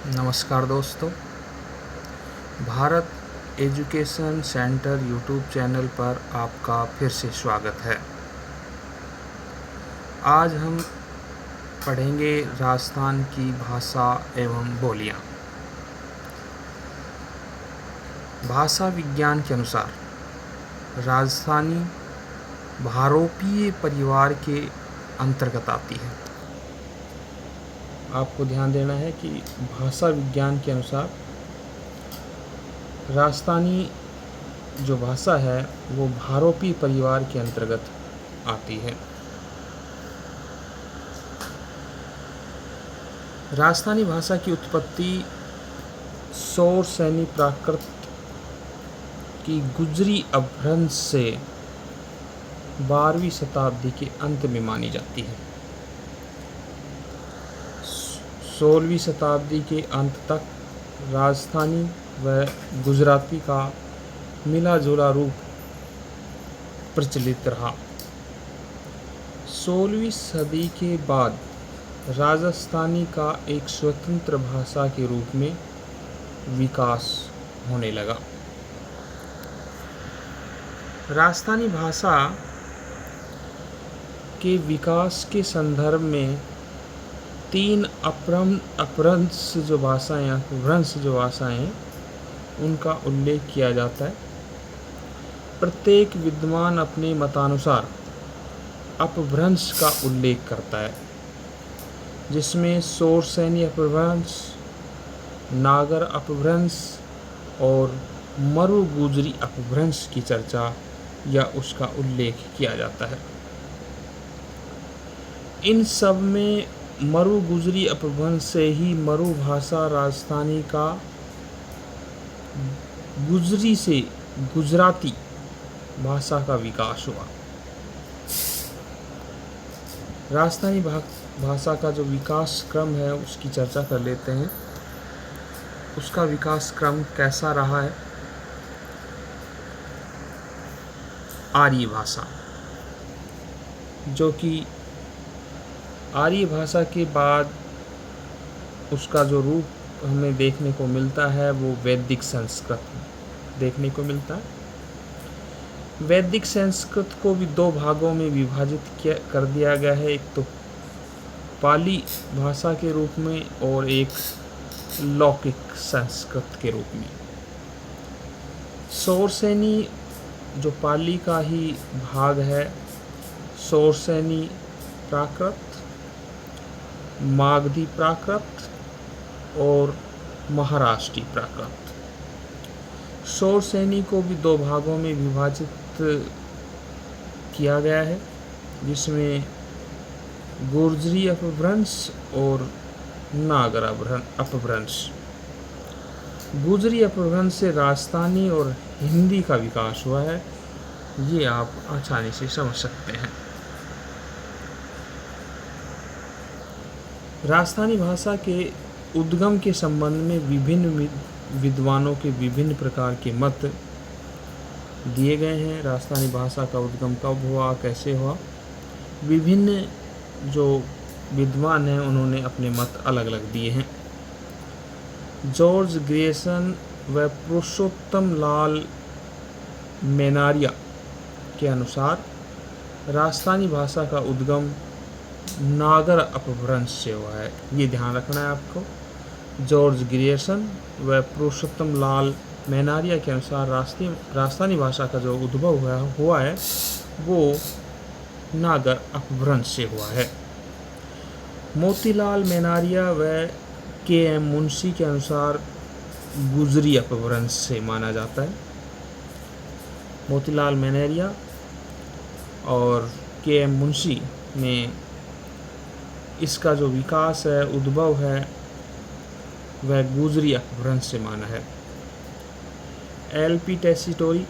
नमस्कार दोस्तों। Bharat education centre YouTube channel पर आपका फिर से स्वागत है। आज हम पढ़ेंगे राजस्थान की भाषा एवं बोलियां। भाषा विज्ञान के अनुसार राजस्थानी भारोपीय परिवार के अंतर्गत आती है। आपको ध्यान देना है कि भाषा विज्ञान के अनुसार राजस्थानी जो भाषा है वो भारोपीय परिवार के अंतर्गत आती है। राजस्थानी भाषा की उत्पत्ति सौर सैनी प्राकृत की गुजरी अपभ्रंश से 12वीं शताब्दी के अंत में मानी जाती है। 16वीं शताब्दी के अंत तक राजस्थानी व गुजराती का मिला जुला रूप प्रचलित रहा। 16वीं सदी के बाद राजस्थानी का एक स्वतंत्र भाषा के रूप में विकास होने लगा। राजस्थानी भाषा के विकास के संदर्भ में 3 अपभ्रंश जो भाषाएं हैं उनका उल्लेख किया जाता है। प्रत्येक विद्वान अपने मतानुसार अपभ्रंश का उल्लेख करता है, जिसमें सौरसैनी अपभ्रंश, नागर अपभ्रंश और मरु गुजरी अपभ्रंश की चर्चा या उसका उल्लेख किया जाता है। इन सब में मरु गुजरी अपभ्रंश से ही मरु भाषा राजस्थानी का गुजरी से गुजराती भाषा का विकास हुआ। राजस्थानी भाषा का जो विकास क्रम है उसकी चर्चा कर लेते हैं। उसका विकास क्रम कैसा रहा है। आर्य भाषा, जो कि आर्य भाषा के बाद उसका जो रूप हमें देखने को मिलता है वो वैदिक संस्कृत देखने को मिलता है। वैदिक संस्कृत को भी 2 भागों में विभाजित कर दिया गया है, एक तो पाली भाषा के रूप में और एक लौकिक संस्कृत के रूप में। सौरसैनी जो पाली का ही भाग है, सौरसैनी प्राकृत, मागधी प्राकृत और महाराष्ट्री प्राकृत। सौरसैनी को भी 2 भागों में विभाजित किया गया है, जिसमें गुर्जरी अपभ्रंश और नागर अपभ्रंश। गुजरी अपभ्रंश से राजस्थानी और हिंदी का विकास हुआ है, ये आप आसानी से समझ सकते हैं। राजस्थानी भाषा के उद्गम के संबंध में विभिन्न विद्वानों के विभिन्न प्रकार के मत दिए गए हैं। राजस्थानी भाषा का उद्गम कब हुआ, कैसे हुआ, विभिन्न जो विद्वान हैं उन्होंने अपने मत अलग अलग दिए हैं। जॉर्ज ग्रियर्सन व पुरुषोत्तम लाल मेनारिया के अनुसार राजस्थानी भाषा का उद्गम नागर अपभ्रंश से हुआ है। ये ध्यान रखना है आपको। जॉर्ज ग्रियर्सन व पुरुषोत्तम लाल मेनारिया के अनुसार राजस्थानी भाषा का जो उद्भव हुआ है वो नागर अपभ्रंश से हुआ है। मोतीलाल मेनारिया व के.एम. मुंशी के अनुसार गुजरी अपभ्रंश से माना जाता है। मोतीलाल मेनारिया और के.एम. मुंशी ने इसका जो विकास है, उद्भव है, वह गुजरी अपभ्रंश से माना है। एल.पी. टेसीटोरी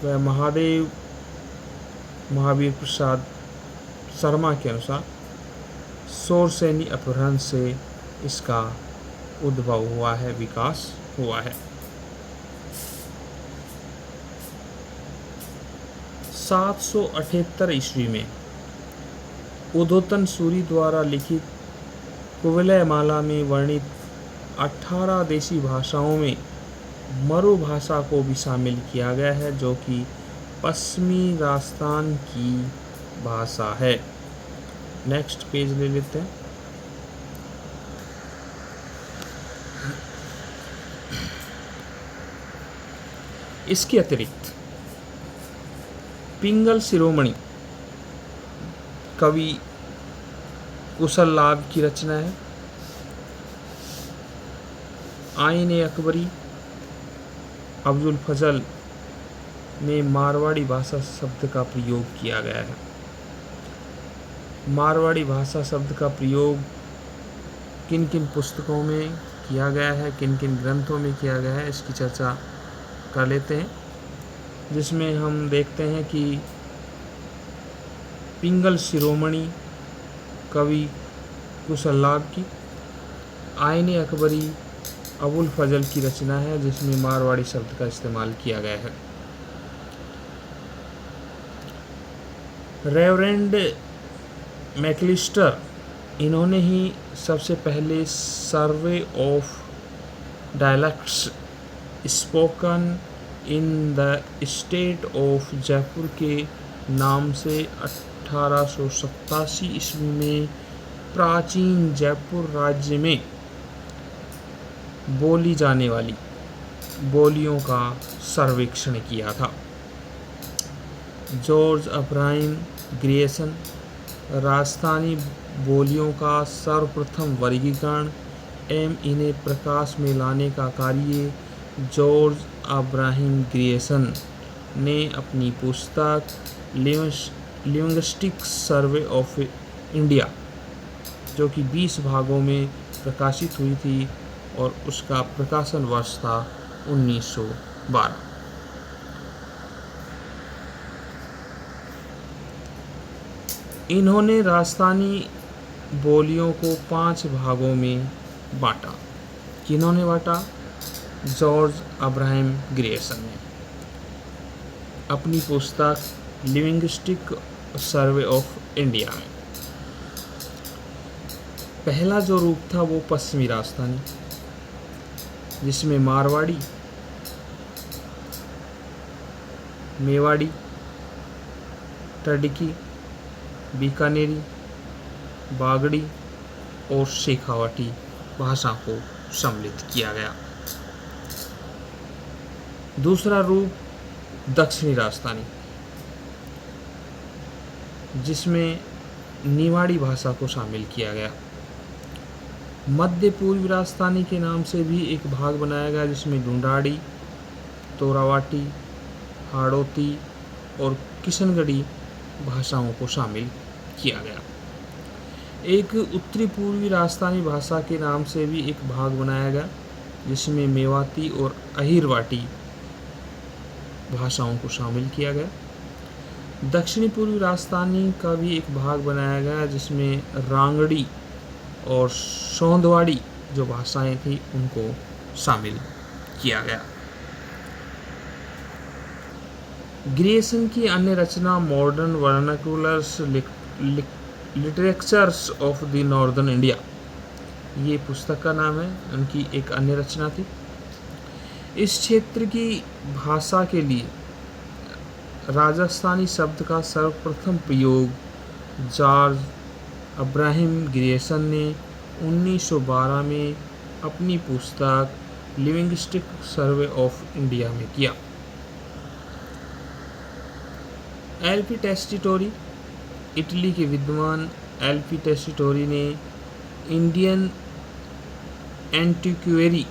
व महावीर प्रसाद शर्मा के अनुसार सौरसैनी अपभ्रंश से इसका उद्भव हुआ है, विकास हुआ है। 778 ईस्वी में उद्योतन सूरी द्वारा लिखित कुवलयमाला में वर्णित 18 देशी भाषाओं में मरो भाषा को भी शामिल किया गया है, जो कि पश्चिमी राजस्थान की भाषा है। नेक्स्ट पेज ले लेते हैं। इसके अतिरिक्त पिंगल शिरोमणि कवि कुशल लाभ की रचना है। आईन अकबरी अब्दुल फजल में मारवाड़ी भाषा शब्द का प्रयोग किया गया है। मारवाड़ी भाषा शब्द का प्रयोग किन किन पुस्तकों में किया गया है, किन किन ग्रंथों में किया गया है, इसकी चर्चा कर लेते हैं। जिसमें हम देखते हैं कि पिंगल शिरोमणि कवि कुशल लाभ की आईन अकबरी अबुल फजल की रचना है, जिसमें मारवाड़ी शब्द का इस्तेमाल किया गया है। रेवरेंड मैकलिस्टर, इन्होंने ही सबसे पहले survey of dialects spoken in the state of Jaipur के नाम से 1887 ईस्वी में प्राचीन जयपुर राज्य में बोली जाने वाली बोलियों का सर्वेक्षण किया था। जॉर्ज अब्राहम ग्रियर्सन, राजस्थानी बोलियों का सर्वप्रथम वर्गीकरण एवं इन्हें प्रकाश में लाने का कार्य जॉर्ज अब्राहम ग्रियर्सन ने अपनी पुस्तक लिंग्विस्टिक सर्वे ऑफ इंडिया, जो कि 20 भागों में प्रकाशित हुई थी और उसका प्रकाशन वर्ष था 1912। इन्होंने राजस्थानी बोलियों को 5 भागों में बांटा। किन्होंने बांटा? जॉर्ज अब्राहम ग्रियर्सन ने अपनी पुस्तक लिंग्विस्टिक सर्वे ऑफ इंडिया में। पहला जो रूप था वो पश्चिमी राजस्थानी, जिसमें मारवाड़ी, मेवाड़ी, टर्डिकी, बीकानेरी, बागड़ी और शेखावाटी भाषा को सम्मिलित किया गया। दूसरा रूप दक्षिणी राजस्थानी, जिसमें निवाड़ी भाषा को शामिल किया गया। मध्य पूर्वी राजस्थानी के नाम से भी एक भाग बनाया गया, जिसमें ढूंढाड़ी, तोरावाटी, हाड़ौती और किशनगढ़ी भाषाओं को शामिल किया गया। एक उत्तरी पूर्वी राजस्थानी भाषा के नाम से भी एक भाग बनाया गया, जिसमें मेवाती और अहिरवाटी भाषाओं को शामिल किया गया। दक्षिणी पूर्वी राजस्थानी का भी एक भाग बनाया गया, जिसमें रांगड़ी और सौंदवाड़ी जो भाषाएं थी उनको शामिल किया गया। ग्रियर्सन की अन्य रचना Modern Vernaculars Literatures of the Northern India, ये पुस्तक का नाम है। उनकी एक अन्य रचना थी। इस क्षेत्र की भाषा के लिए राजस्थानी शब्द का सर्वप्रथम प्रयोग जॉर्ज अब्राहम ग्रियर्सन ने 1912 में अपनी पुस्तक लिंग्विस्टिक सर्वे ऑफ इंडिया में किया। एल.पी. टेस्टिटोरी, इटली के विद्वान एल.पी. टेस्टिटोरी ने इंडियन एंटिक्वेरी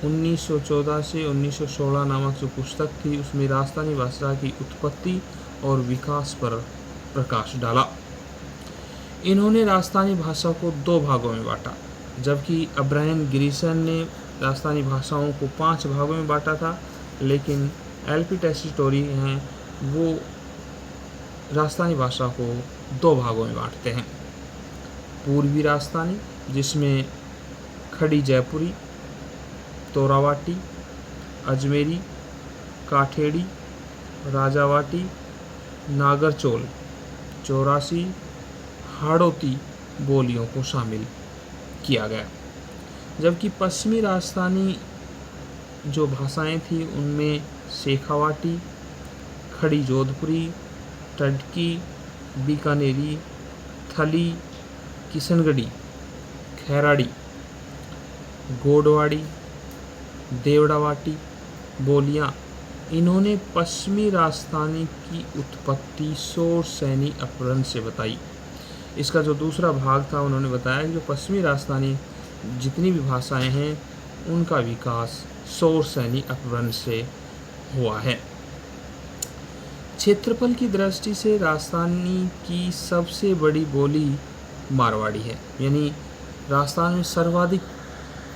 1914 से 1916 नामक जो पुस्तक थी, उसमें राजस्थानी भाषा की उत्पत्ति और विकास पर प्रकाश डाला। इन्होंने राजस्थानी भाषा को 2 भागों में बांटा, जबकि अब्राहम ग्रियर्सन ने राजस्थानी भाषाओं को 5 भागों में बांटा था, लेकिन एल.पी. टेस्टिटोरी हैं वो राजस्थानी भाषा को 2 भागों में बांटते हैं। पूर्वी राजस्थानी, जिसमें खड़ी जयपुरी, तोरावाटी, अजमेरी, काठेड़ी, राजावाटी, नागरचोल, चौरासी, हाड़ौती बोलियों को शामिल किया गया। जबकि पश्चिमी राजस्थानी जो भाषाएं थी उनमें शेखावाटी, खड़ी जोधपुरी, टडकी, बीकानेरी, थली, किशनगढ़ी, खैराड़ी, गोडवाड़ी, देवड़ावाटी बोलियां, इन्होंने पश्चिमी राजस्थानी की उत्पत्ति शोर सैनी अपभ्रंश से बताई। इसका जो दूसरा भाग था उन्होंने बताया कि जो पश्चिमी राजस्थानी जितनी भी भाषाएं हैं उनका विकास शोर सैनी अपभ्रंश से हुआ है। क्षेत्रफल की दृष्टि से राजस्थानी की सबसे बड़ी बोली मारवाड़ी है, यानी राजस्थान में सर्वाधिक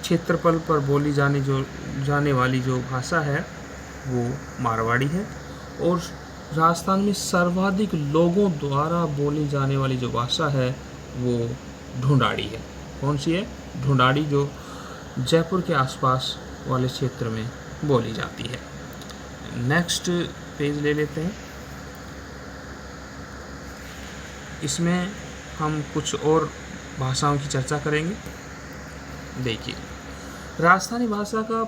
क्षेत्रफल पर बोली जाने वाली जो भाषा है वो मारवाड़ी है, और राजस्थान में सर्वाधिक लोगों द्वारा बोली जाने वाली जो भाषा है वो ढूंढाड़ी है। कौन सी है? ढूंढाड़ी, जो जयपुर के आसपास वाले क्षेत्र में बोली जाती है। नेक्स्ट पेज ले लेते हैं। इसमें हम कुछ और भाषाओं की चर्चा करेंगे। देखिए, राजस्थानी भाषा का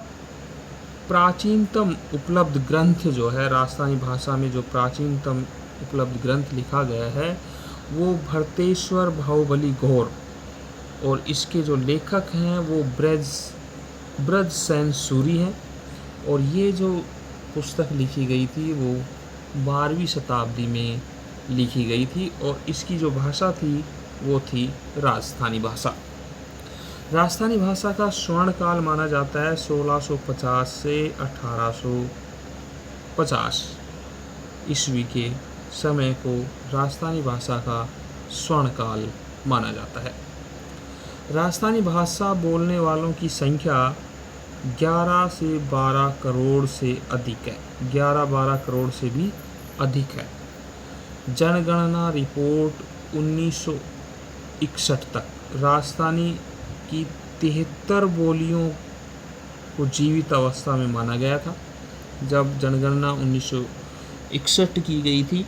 प्राचीनतम उपलब्ध ग्रंथ जो है, राजस्थानी भाषा में जो प्राचीनतम उपलब्ध ग्रंथ लिखा गया है वो भरतेश्वर बाहुबली गौर, और इसके जो लेखक हैं वो ब्रज सेन सूरी हैं, और ये जो पुस्तक लिखी गई थी वो 12वीं शताब्दी में लिखी गई थी, और इसकी जो भाषा थी वो थी राजस्थानी भाषा। राजस्थानी भाषा का स्वर्णकाल माना जाता है 1650 से 1850 ईस्वी के समय को राजस्थानी भाषा का स्वर्णकाल माना जाता है। राजस्थानी भाषा बोलने वालों की संख्या 11 से 12 करोड़ से अधिक है, 11-12 करोड़ से भी अधिक है। जनगणना रिपोर्ट 1961 तक राजस्थानी की 73 बोलियों को जीवित अवस्था में माना गया था। जब जनगणना 1961 की गई थी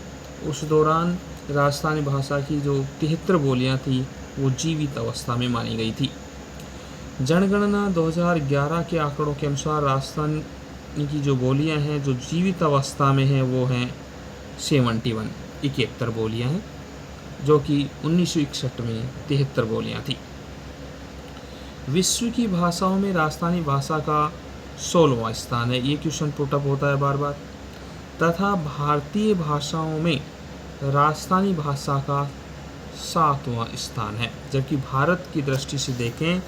उस दौरान राजस्थानी भाषा की जो 73 बोलियां थी वो जीवित अवस्था में मानी गई थी। जनगणना 2011 के आंकड़ों के अनुसार राजस्थान की जो बोलियां हैं जो जीवित अवस्था में हैं वो हैं 71 बोलियां हैं, जो कि 1961 में 73 बोलियां थी। विश्व की भाषाओं में राजस्थानी भाषा का 16वां स्थान है, ये क्वेश्चन पुटअप होता है बार बार, तथा भारतीय भाषाओं में राजस्थानी भाषा का 7वां स्थान है। जबकि भारत की दृष्टि से देखें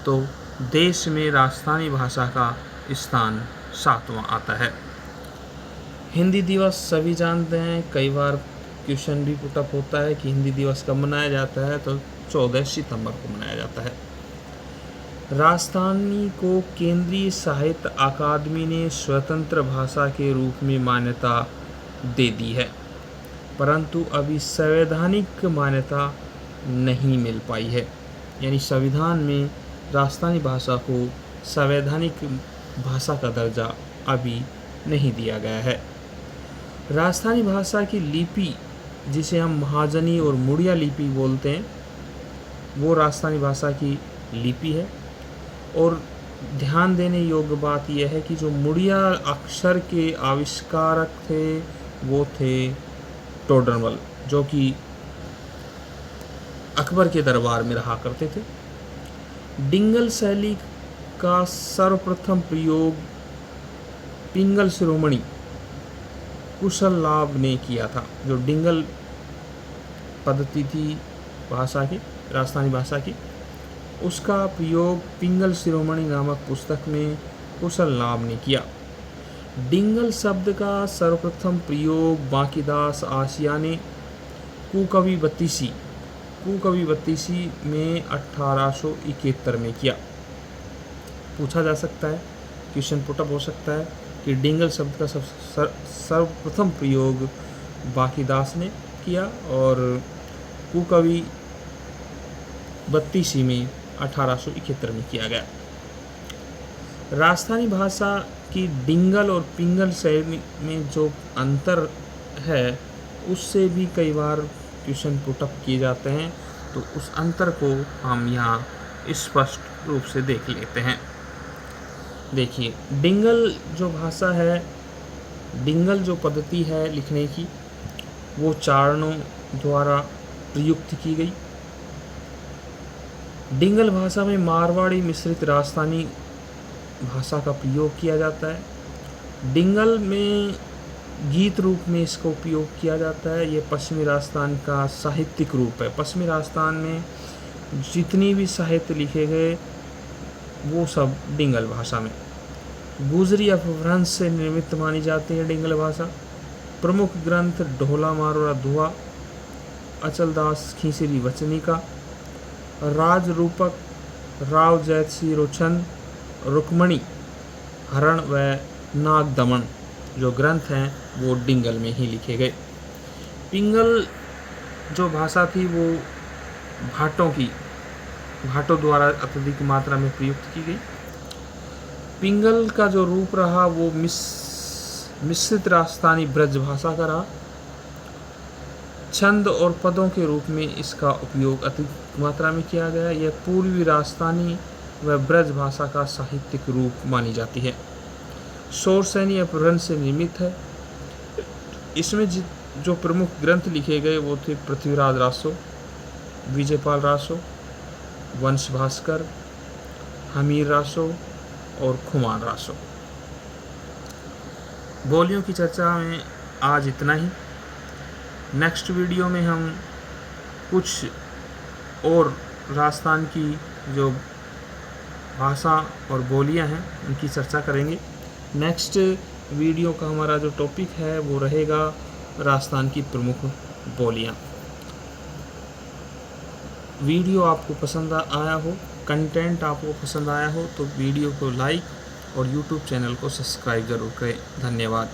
तो देश में राजस्थानी भाषा का स्थान 7वां आता है। हिंदी दिवस सभी जानते हैं, कई बार क्वेश्चन भी पुटअप होता है कि हिंदी दिवस कब मनाया जाता है, तो 14 सितंबर को मनाया जाता है। राजस्थानी को केंद्रीय साहित्य अकादमी ने स्वतंत्र भाषा के रूप में मान्यता दे दी है, परंतु अभी संवैधानिक मान्यता नहीं मिल पाई है, यानी संविधान में राजस्थानी भाषा को संवैधानिक भाषा का दर्जा अभी नहीं दिया गया है। राजस्थानी भाषा की लिपि, जिसे हम महाजनी और मुड़िया लिपि बोलते हैं, वो राजस्थानी भाषा की लिपि है। और ध्यान देने योग्य बात यह है कि जो मुड़िया अक्षर के आविष्कारक थे वो थे टोडरमल, जो कि अकबर के दरबार में रहा करते थे। डिंगल शैली का सर्वप्रथम प्रयोग पिंगल शिरोमणि कुशल लाभ ने किया था। जो डिंगल पद्धति थी भाषा की, राजस्थानी भाषा की, उसका प्रयोग पिंगल शिरोमणि नामक पुस्तक में कुशल लाभ ने किया। डिंगल शब्द का सर्वप्रथम प्रयोग बांकीदास आसिया ने कुकवि बत्तीसी में 1871 में किया। पूछा जा सकता है, क्वेश्चन पुटअप हो सकता है कि डिंगल शब्द का सर्वप्रथम प्रयोग बांकीदास ने किया और कुकवि बत्तीसी में 1871 में किया गया। राजस्थानी भाषा की डिंगल और पिंगल शैली में जो अंतर है उससे भी कई बार क्वेश्चन पुटअप किए जाते हैं, तो उस अंतर को हम यहाँ स्पष्ट रूप से देख लेते हैं। देखिए, डिंगल जो भाषा है, डिंगल जो पद्धति है लिखने की, वो चारणों द्वारा प्रयुक्त की गई। डिंगल भाषा में मारवाड़ी मिश्रित राजस्थानी भाषा का प्रयोग किया जाता है। डिंगल में गीत रूप में इसका उपयोग किया जाता है। ये पश्चिमी राजस्थान का साहित्यिक रूप है। पश्चिमी राजस्थान में जितनी भी साहित्य लिखे गए वो सब डिंगल भाषा में। गुजरी अपभ्रंश से निर्मित मानी जाती है डिंगल भाषा। प्रमुख ग्रंथ ढोला मारोरा दुआ, अचलदास खींचरी वचनिका, राज रूपक, राव जैतसी रोचन, रुक्मणी हरण व नाग दमन जो ग्रंथ हैं वो डिंगल में ही लिखे गए। पिंगल जो भाषा थी वो भाटों द्वारा अत्यधिक मात्रा में प्रयुक्त की गई। पिंगल का जो रूप रहा वो मिश्रित राजस्थानी ब्रज भाषा का रहा। छंद और पदों के रूप में इसका उपयोग अधिक मात्रा में किया गया। यह पूर्वी राजस्थानी व ब्रज भाषा का साहित्यिक रूप मानी जाती है। शौरसेनी अपभ्रंश से निर्मित है। इसमें जो प्रमुख ग्रंथ लिखे गए वो थे पृथ्वीराज रासो, विजयपाल रासो, वंश भास्कर, हमीर रासो और खुमान रासो। बोलियों की चर्चा में आज इतना ही। नेक्स्ट वीडियो में हम कुछ और राजस्थान की जो भाषा और बोलियां हैं उनकी चर्चा करेंगे। नेक्स्ट वीडियो का हमारा जो टॉपिक है वो रहेगा राजस्थान की प्रमुख बोलियां। वीडियो आपको पसंद आया हो, कंटेंट आपको पसंद आया हो तो वीडियो को लाइक और यूट्यूब चैनल को सब्सक्राइब ज़रूर करें। धन्यवाद।